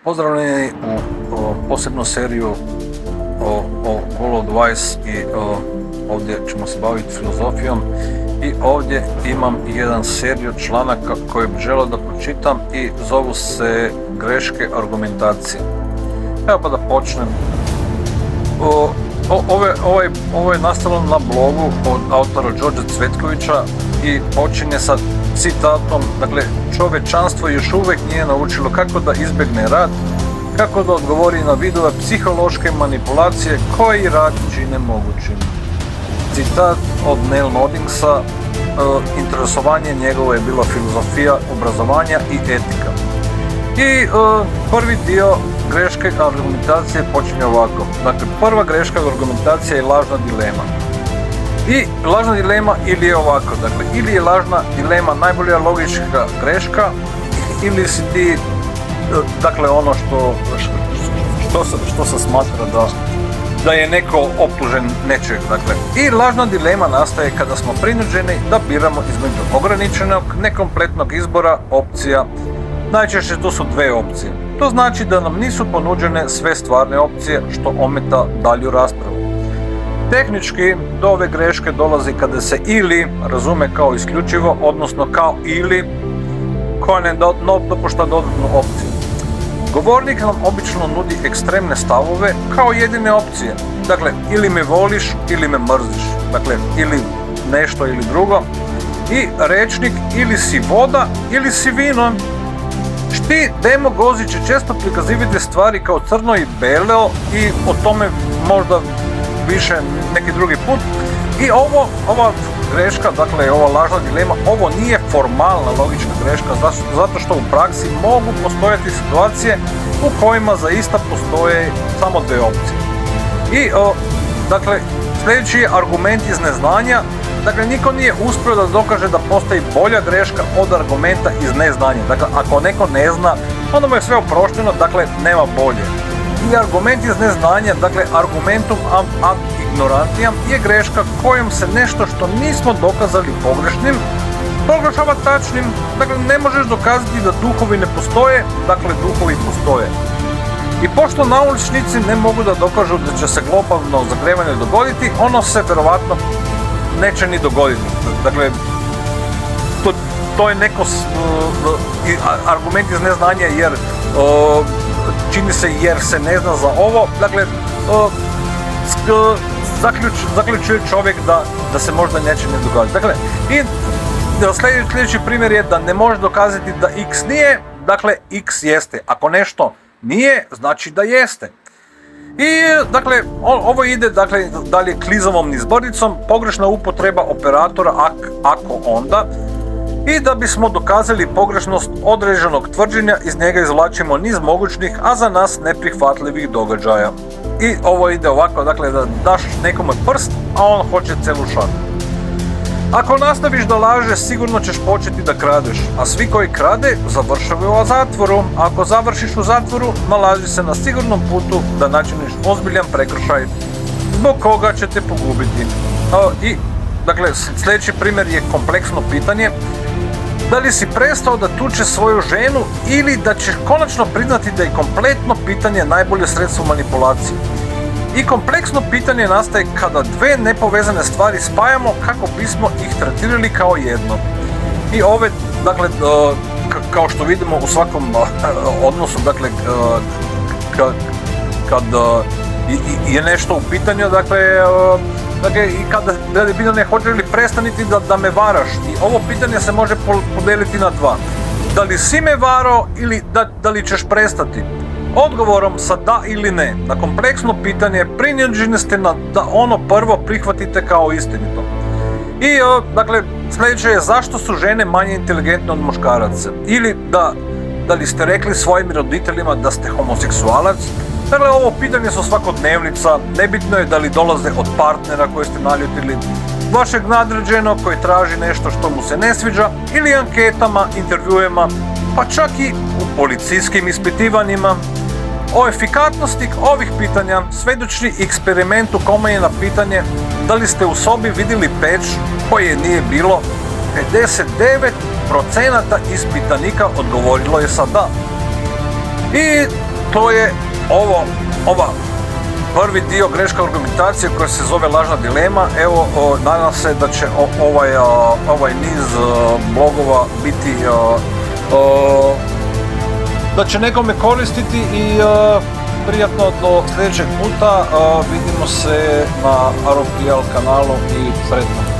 Pozdravljeni u posebnu seriju o World of Wise i ovdje ćemo se baviti filozofijom i ovdje imam jedan seriju članaka koje bih želio da pročitam i zovu se greške argumentacije. Evo pa da počnem. Ovo je nastalo na blogu od autora Đorđa Cvetkovića i počinje sa citatom, dakle, čovječanstvo još uvijek nije naučilo kako da izbjegne rat, kako da odgovori na vidove psihološke manipulacije koji rat čine mogućim. Citat od Neil Noddingsa, interesovanje njegovo je bilo filozofija, obrazovanja i etika. I prvi dio greške argumentacije počinje ovako. Dakle, prva greška argumentacije je lažna dilema. I lažna dilema ili je ovako, dakle, ili je lažna dilema najbolja logička greška, ili si ti, dakle, ono što se smatra da je neko optužen nečeg, dakle. I lažna dilema nastaje kada smo prinuđeni da biramo između ograničenog, nekompletnog izbora opcija. Najčešće to su dve opcije. To znači da nam nisu ponuđene sve stvarne opcije, što ometa dalju raspravu. Tehnički do ove greške dolazi kada se ili razume kao isključivo, odnosno kao ili koja ne dopušta dodatnu opciju. Govornik nam obično nudi ekstremne stavove kao jedine opcije. Dakle, ili me voliš ili me mrziš. Dakle, ili nešto ili drugo. I rečnik ili si voda ili si vino. Šti demagozi će često prikazivati stvari kao crno i belo i o tome možda više neki drugi put. I ova greška, dakle ova lažna dilema, ovo nije formalna logička greška, zato što u praksi mogu postojati situacije u kojima zaista postoje samo dve opcije. I dakle, sljedeći je argument iz neznanja. Dakle, niko nije uspio da dokaže da postoji bolja greška od argumenta iz neznanja. Dakle, ako neko ne zna, onda mu je sve oprošteno, dakle, nema bolje. I argument iz neznanja, dakle, argumentum ad ignorantiam, je greška kojom se nešto što nismo dokazali pogrešnim, proglašava tačnim. Dakle, ne možeš dokazati da duhovi ne postoje, dakle, duhovi postoje. I pošto naučnici ne mogu da dokažu da će se globalno zagrevanje dogoditi, ono se verovatno neće ni dogoditi. Dakle, to je neko argument iz neznanja jer čini se jer se ne zna za ovo. Dakle, zaključuje čovjek da se možda neće ne dogoditi. Dakle, i sljedeći primjer je da ne može dokazati da x nije, dakle x jeste. Ako nešto nije, znači da jeste. I dakle, ovo ide dakle dalje klizavom nizbricom, pogrešna upotreba operatora ako onda, i da bismo dokazali pogrešnost određenog tvrđenja iz njega izvlačimo niz mogućnih, a za nas neprihvatljivih događaja. I ovo ide ovako, dakle da daš nekome prst, a on hoće celu šaku. Ako nastaviš da lažeš, sigurno ćeš početi da kradeš, a svi koji krade završavaju u zatvoru. Ako završiš u zatvoru, nalazi se na sigurnom putu da načiniš ozbiljan prekršaj, zbog koga će te pogubiti. I, dakle, sljedeći primjer je kompleksno pitanje. Da li si prestao da tuče svoju ženu ili da ćeš konačno priznati da je kompletno pitanje najbolje sredstvo manipulacije? I kompleksno pitanje nastaje kada dve nepovezane stvari spajamo kako bismo ih tretirali kao jedno. I ove, dakle, kao što vidimo u svakom odnosu, dakle, kad je nešto u pitanju, dakle, i kada je pitanje hoće li prestaniti da me varaš. I ovo pitanje se može podeliti na dva. Da li si me varao ili da li ćeš prestati? Odgovorom sa da ili ne na kompleksno pitanje prinuđeni ste da ono prvo prihvatite kao istinito. I dakle, sljedeće je zašto su žene manje inteligentne od muškaraca? Ili da li ste rekli svojim roditeljima da ste homoseksualac? Dakle, ovo pitanje su svakodnevnica, nebitno je da li dolaze od partnera koje ste naljutili, vašeg nadređenog koji traži nešto što mu se ne sviđa, ili anketama, intervjuema, pa čak i u policijskim ispitivanjima. O efikatnosti ovih pitanja svedoči eksperiment u kome je na pitanje da li ste u sobi vidjeli peć koje nije bilo, 59% ispitanika odgovorilo je sa da. I to je ova prvi dio greška argumentacije koja se zove lažna dilema. Evo, nadam se da će ovaj niz blogova biti da će nekome koristiti i prijatno do sljedećeg puta. Vidimo se na ROPL kanalu i sretno.